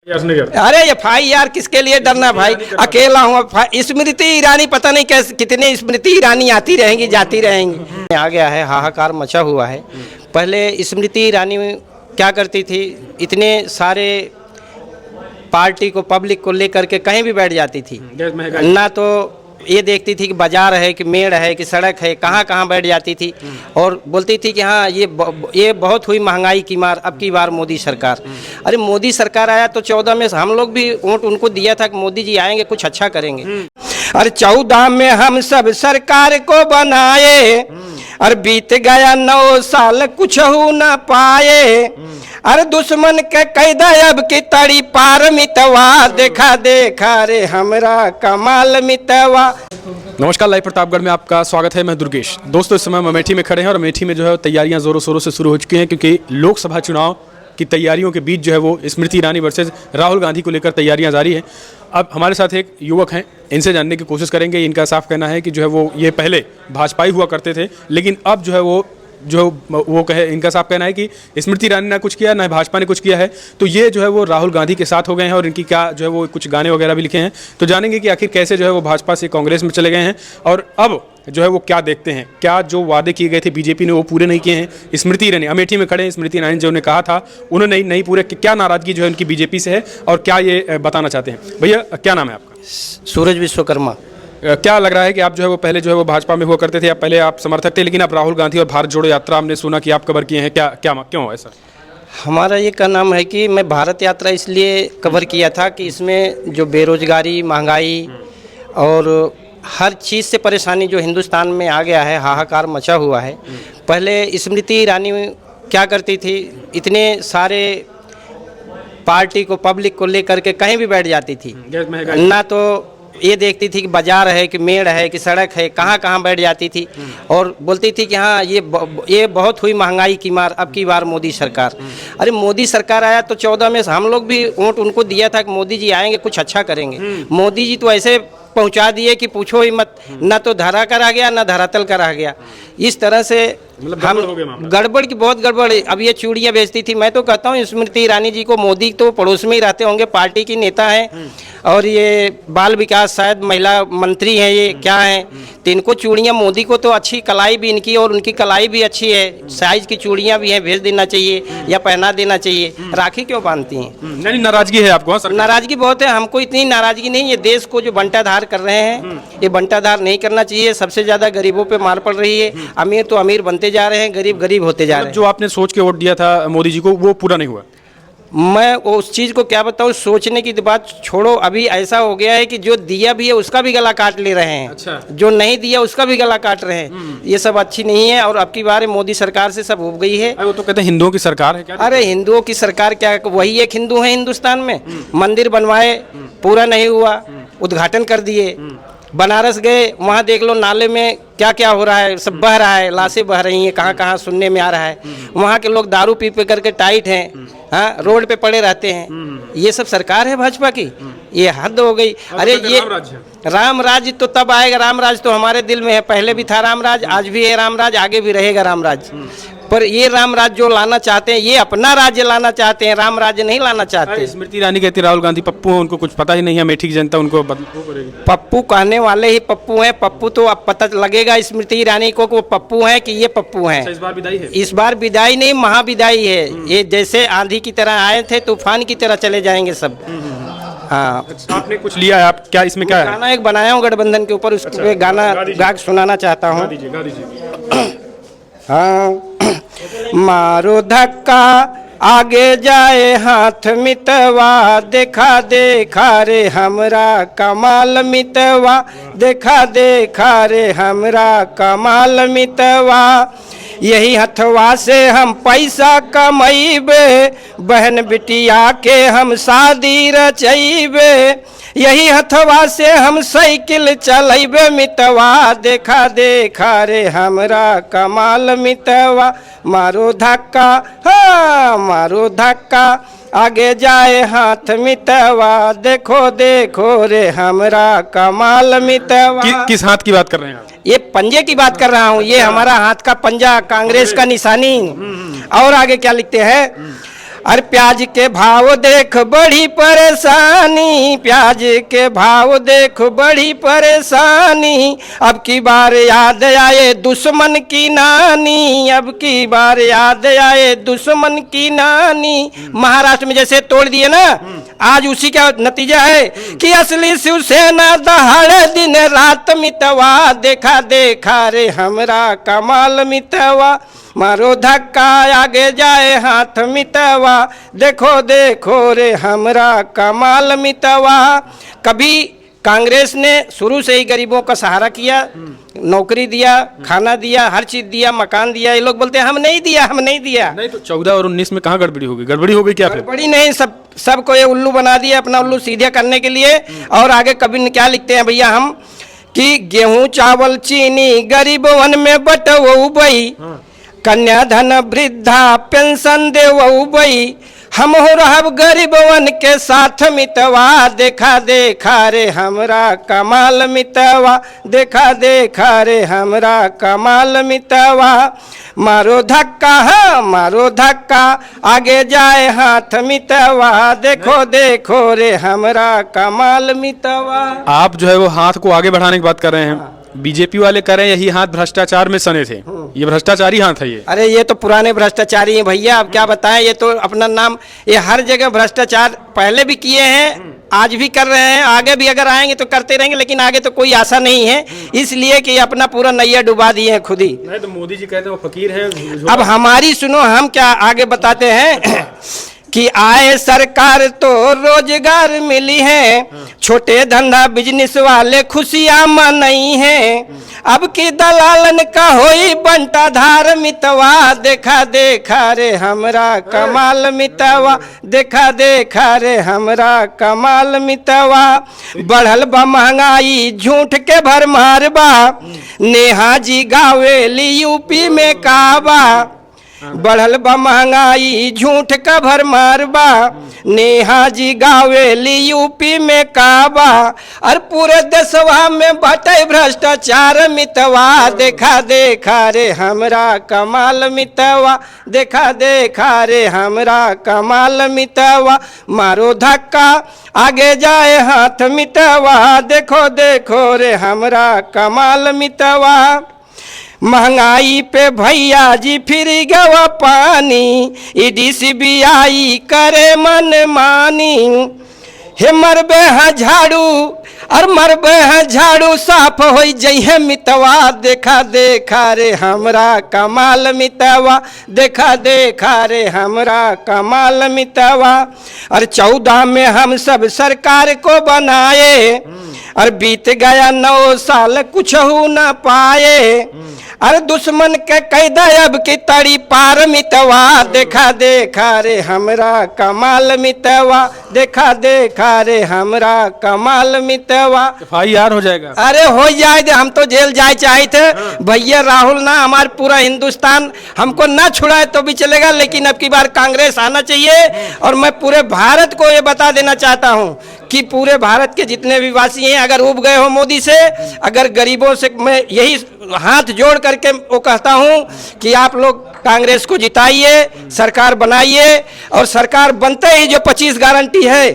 अरे FIR किसके लिए डरना भाई, अकेला हूँ। स्मृति ईरानी पता नहीं कैसे कितने स्मृति ईरानी आती रहेंगी जाती रहेंगी। आ गया है, हाहाकार मचा हुआ है। पहले स्मृति ईरानी क्या करती थी, इतने सारे पार्टी को पब्लिक को लेकर के कहीं भी बैठ जाती थी, ना तो ये देखती थी कि बाजार है कि मेड़ है कि सड़क है, कहाँ कहाँ बैठ जाती थी और बोलती थी कि हाँ ये बहुत हुई महंगाई की मार, अब की बार मोदी सरकार। अरे मोदी सरकार आया तो 14 में हम लोग भी वोट उनको दिया था कि मोदी जी आएंगे कुछ अच्छा करेंगे। अरे 14 में हम सब सरकार को बनाए, अरे बीत गया 9 साल कुछ हो ना पाए। अरे दुश्मन के कैदा अब की तड़ी पार मितवा, देखा देखा रे हमरा कमाल मितवा। नमस्कार, लाइव प्रतापगढ़ में आपका स्वागत है। मैं दुर्गेश। दोस्तों, इस समय हम अमेठी में खड़े हैं और अमेठी में जो है तैयारियां जोरों शोरों से शुरू हो चुकी हैं, क्योंकि लोकसभा चुनाव की तैयारियों के बीच जो है वो स्मृति ईरानी वर्सेस राहुल गांधी को लेकर तैयारियां जारी हैं। अब हमारे साथ एक युवक हैं, इनसे जानने की कोशिश करेंगे। इनका साफ कहना है कि जो है वो ये पहले भाजपाई हुआ करते थे, लेकिन अब जो है वो कहे, इनका साफ कहना है कि स्मृति ईरानी ने कुछ किया ना भाजपा ने कुछ किया है, तो ये जो है वो राहुल गांधी के साथ हो गए हैं और इनकी क्या जो है वो कुछ गाने वगैरह भी लिखे हैं। तो जानेंगे कि आखिर कैसे जो है वो भाजपा से कांग्रेस में चले गए हैं और अब जो है वो क्या देखते हैं, क्या जो वादे किए गए थे बीजेपी ने वो पूरे नहीं किए हैं। स्मृति ईरानी अमेठी में खड़े हैं। स्मृति ईरानी जो ने कहा था उन्होंने नहीं पूरे, क्या नाराजगी जो है उनकी बीजेपी से है और क्या ये बताना चाहते हैं। भैया, क्या नाम है आपका? सूरज विश्वकर्मा। क्या लग रहा है कि आप जो है वो पहले जो है वो भाजपा में हुआ करते थे या पहले आप समर्थक थे, लेकिन आप राहुल गांधी और भारत जोड़ो यात्रा हमने सुना कि आप कवर किए हैं, क्यों ऐसा? हमारा ये का नाम है कि मैं भारत यात्रा इसलिए कवर किया था कि इसमें जो बेरोजगारी, महंगाई और हर चीज़ से परेशानी जो हिंदुस्तान में आ गया है, हाहाकार मचा हुआ है। पहले स्मृति ईरानी क्या करती थी, इतने सारे पार्टी को पब्लिक को लेकर के कहीं भी बैठ जाती थी, ना तो ये देखती थी कि बाजार है कि मेड़ है कि सड़क है, कहाँ कहाँ बैठ जाती थी और बोलती थी कि हाँ ये बहुत हुई महंगाई की मार, अब की बार मोदी सरकार। अरे मोदी सरकार आया तो 14 में हम लोग भी वोट उनको दिया था कि मोदी जी आएंगे कुछ अच्छा करेंगे। मोदी जी तो ऐसे पहुंचा दिए कि पूछो ही मत, ना तो धरा कर आ गया ना धरातल कर आ गया। इस तरह से हम गड़बड़ की बहुत गड़बड़। अब ये चूड़ियाँ बेचती थी। मैं तो कहता हूँ स्मृति ईरानी जी को, मोदी तो पड़ोस में ही रहते होंगे, पार्टी की नेता हैं और ये बाल विकास शायद महिला मंत्री हैं, ये क्या हैं, तो इनको चूड़ियाँ, मोदी को तो अच्छी कलाई भी इनकी और उनकी कलाई भी अच्छी है, साइज की चूड़ियाँ भी हैं, भेज देना चाहिए या पहना देना चाहिए। राखी क्यों बांधती हैं? नहीं, नाराजगी है आपको? नाराजगी बहुत है, हमको इतनी नाराजगी नहीं। ये देश को जो बंटाधार कर रहे हैं, ये बंटाधार नहीं करना चाहिए। सबसे ज़्यादा गरीबों पे मार पड़ रही है, अमीर तो अमीर बनते जा रहे हैं, गरीब गरीब होते जा रहे हैं। जो आपने सोच के वोट दिया था मोदी जी को, वो पूरा नहीं हुआ। मैं उस चीज़ को क्या बताऊँ, सोचने की बात छोड़ो। अभी ऐसा हो गया है कि जो दिया भी है उसका भी गला काट ले रहे हैं। अच्छा। जो नहीं दिया उसका भी गला काट रहे हैं। ये सब अच्छी नहीं है और अब की बार मोदी सरकार से सब हो गई है। वो तो कहते हैं हिंदुओं की सरकार है क्या? अरे हिंदुओं की सरकार क्या, वही एक हिंदू है हिंदुस्तान में। मंदिर बनवाए, पूरा नहीं हुआ, उद्घाटन कर दिए। बनारस गए, वहाँ देख लो नाले में क्या क्या हो रहा है, सब बह रहा है, लाशें बह रही हैं, कहाँ कहाँ सुनने में आ रहा है। वहाँ के लोग दारू पी पे करके टाइट हैं, हाँ, रोड पे पड़े रहते हैं। ये सब सरकार है भाजपा की? ये हद हो गई। अरे ये राम राज्य तो तब आएगा, राम राज्य तो हमारे दिल में है, पहले भी था राम राज्य, आज भी है राम राज्य, आगे भी रहेगा राम राज्य। पर ये राम राज्य जो लाना चाहते हैं, ये अपना राज्य लाना चाहते हैं, राम राज्य नहीं लाना चाहते। स्मृति ईरानी कहती राहुल गांधी पप्पू है, उनको कुछ पता ही नहीं है, अमेठी की जनता उनको करेगी। पप्पू कहने वाले ही पप्पू हैं। पप्पू तो अब पता लगेगा स्मृति ईरानी को कि वो पप्पू हैं कि ये पप्पू हैं। इस बार विदाई है? इस बार विदाई नहीं, महाविदाई है। ये जैसे आंधी की तरह आए थे, तूफान की तरह चले जाएंगे सब। हाँ। आपने कुछ लिया है? आप क्या इसमें क्या है? गाना एक बनाया हूँ गठबंधन के ऊपर, उसके गाना गा सुनाना चाहता हूँ। हाँ। मारो धक्का आगे जाए हाथ मितवा, देखा देखा रे हमरा कमाल मितवा, देखा देखा रे हमरा कमाल मितवा। यही हथवा से हम पैसा कमैबे, बहन बिटिया के हम शादी रचैबे। यही हथवा से हम साइकिल चलैबे मितवा, देखा देखा रे हमरा कमाल मितवा। मारो धक्का, हाँ मारो धक्का आगे जाए हाथ मितवा, देखो देखो रे हमरा कमाल मितवा। किस हाथ की बात कर रहे हैं आप? ये पंजे की बात कर रहा हूँ। ये हमारा हाथ का पंजा, कांग्रेस का निशानी। और आगे क्या लिखते हैं? अरे प्याज के भाव देख बड़ी परेशानी, प्याज के भाव देख बड़ी परेशानी, अब की बार याद आए दुश्मन की नानी, अब की बार याद आए दुश्मन की नानी। महाराष्ट्र में जैसे तोड़ दिए ना, आज उसी का नतीजा है कि असली शिवसेना दहाड़े दिन रात मितवा, देखा देखा रे हमरा कमाल मितवा, मारो धक्का आगे जाए हाथ मितवा, देखो देखो रे हमरा कमाल मितवा। कभी कांग्रेस ने शुरू से ही गरीबों का सहारा किया, नौकरी दिया, खाना दिया, हर चीज दिया, मकान दिया। ये लोग बोलते हैं हम नहीं दिया, हम नहीं दिया। नहीं तो 14 और 19 में कहाँ गड़बड़ी होगी? गड़बड़ी हो गई क्या फिर? गड़बड़ी नहीं, सबको ये उल्लू बना दिया, अपना उल्लू सीधे करने के लिए। और आगे कभी क्या लिखते हैं भैया हम कि गेहूं चावल चीनी गरीबवन में बटवऊ बई, कन्याधन वृद्धा पेंशन देवऊ बई, हम हो रहब गरीबवन के साथ मितवा, देखा देखा रे हमरा कमाल मितवा, देखा देखा रे हमरा कमाल मितवा, मारो धक्का हाँ मारो धक्का आगे जाए हाथ मितवा, देखो देखो रे हमरा कमाल मितवा। आप जो है वो हाथ को आगे बढ़ाने की बात कर रहे हैं, बीजेपी वाले कर रहे हैं यही हाथ भ्रष्टाचार में सने थे, ये भ्रष्टाचारी हाथ है ये। अरे ये तो पुराने भ्रष्टाचारी हैं भैया, अब क्या बताएं, ये तो अपना नाम, ये हर जगह भ्रष्टाचार पहले भी किए हैं, आज भी कर रहे हैं, आगे भी अगर आएंगे तो करते रहेंगे, लेकिन आगे तो कोई आशा नहीं है, इसलिए कि अपना पूरा नैया डुबा दिए हैं खुद ही। नहीं तो मोदी जी कहते हैं वो फकीर है। अब हमारी सुनो, हम क्या आगे बताते हैं कि आए सरकार तो रोजगार मिली है, छोटे धंधा बिजनेस वाले खुशियां मनाई हैं, अब की दलालन का होई बंटा धार मितवा, देखा देखा रे हमरा कमाल मितवा, देखा देखा रे हमरा कमाल मितवा, बढ़ल बा महंगाई झूठ के भरमार बा, नेहा जी गावेली यूपी में काबा, बढ़ल बा महंगाई झूठ का भरमार बा, नेहा जी गावेली यूपी में काबा, और पूरे देशवा में बटे भ्रष्टाचार मितवा, देखा देखा रे हमरा कमाल मितवा, देखा देखा रे हमरा कमाल मितवा, मारो धक्का आगे जाए हाथ मितवा, देखो देखो रे हमरा कमाल मितवा, महंगाई पे भैया जी फिर गवा पानी, ईडी सीबीआई करे मन मानी, हे मरबे हैं झाड़ू और मरबे हैं झाड़ू साफ हो जइहे मितवा, देखा देखा रे हमरा कमाल मितवा, देखा देखा रे हमरा कमाल मितवा, और 14 में हम सब सरकार को बनाए, और बीत गया 9 साल कुछ हो न पाए, अरे दुश्मन के कैदा अब की तड़ी पार मितवा, देखा देखा रे हमरा कमाल मितवा, देखा देखा रे हमरा कमाल मितवा। FIR हो जाएगा? अरे हो जाए, हम तो जेल जाए चाहे थे भैया, राहुल ना हमारे पूरा हिंदुस्तान हमको ना छुड़ाए तो भी चलेगा, लेकिन अब की बार कांग्रेस आना चाहिए। और मैं पूरे भारत को ये बता देना चाहता हूँ कि पूरे भारत के जितने भी वासी हैं, अगर उब गए हो मोदी से, अगर गरीबों से मैं यही हाथ जोड़ करके वो कहता हूँ कि आप लोग कांग्रेस को जिताइए, सरकार बनाइए, और सरकार बनते ही जो 25 गारंटी है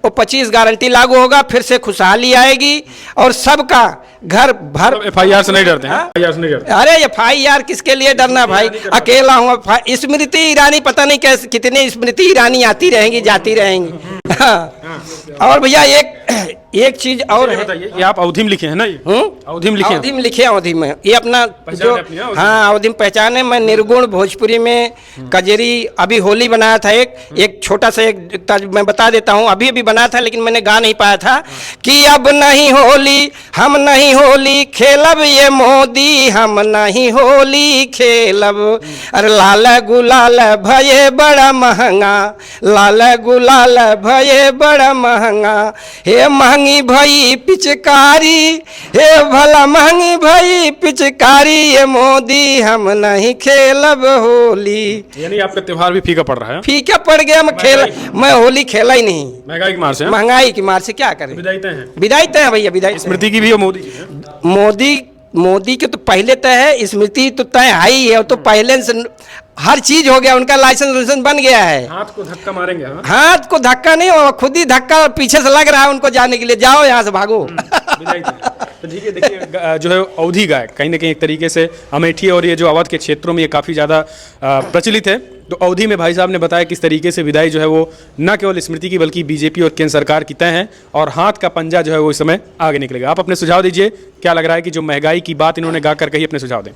वो 25 गारंटी लागू होगा, फिर से खुशहाली आएगी और सबका घर भर। FIR से नहीं डरते हैं? FIR से नहीं डरते? अरे FIR किसके लिए डरना भाई, अकेला हूँ। स्मृति ईरानी पता नहीं कैसे कितने स्मृति ईरानी आती रहेंगी जाती रहेंगी। और भैया एक चीज और है, ये आप अवधि में लिखे हैं ना? ये अवधि में लिखे? अवधि में लिखे, अवधि में ये अपना जो, हाँ अवधि में पहचान है। मैं निर्गुण भोजपुरी में कजरी अभी होली बनाया था, एक छोटा सा एक मैं बता देता हूँ, अभी अभी बना था लेकिन मैंने गा नहीं पाया था कि अब नहीं होली हम नहीं होली खेलब ये मोदी, हम नहीं होली खेलब, अरे लाल गुलाल भये बड़ा महंगा, लाल गुलाल भये बड़ा महंगा, हे महंगी भई पिचकारी, हे भला महंगी भई पिचकारी, ये मोदी हम नहीं खेलब होली। यानी आपका त्योहार भी फीका पड़ रहा है? फीका पड़ गया, मैं होली खेला ही नहीं। महंगाई की मार से? महंगाई की मार से क्या करें, विदाईते हैं, विदाईते हैं भैया, विदाई। स्मृति की भी है, मोदी की है? मोदी के तो पहले तय है, स्मृति तो तय है ही है, तो पहले से हर चीज हो गया, उनका लाइसेंस बन गया है। हाथ को धक्का मारेंगे। हाँ? हाथ को धक्का नहीं, वो खुद ही धक्का पीछे से लग रहा है उनको जाने के लिए, जाओ यहाँ से भागो। तो ठीक है, देखिए जो है अवधी गाय कहीं ना कहीं एक तरीके से अमेठी और ये जो अवध के क्षेत्रों में ये काफ़ी ज़्यादा प्रचलित है। तो अवधी में भाई साहब ने बताया किस तरीके से विदाई जो है वो न केवल स्मृति की बल्कि बीजेपी और केंद्र सरकार की तय है और हाथ का पंजा जो है वो इस समय आगे निकलेगा। आप अपने सुझाव दीजिए, क्या लग रहा है कि जो महंगाई की बात इन्होंने गा कर कही, अपने सुझाव दें।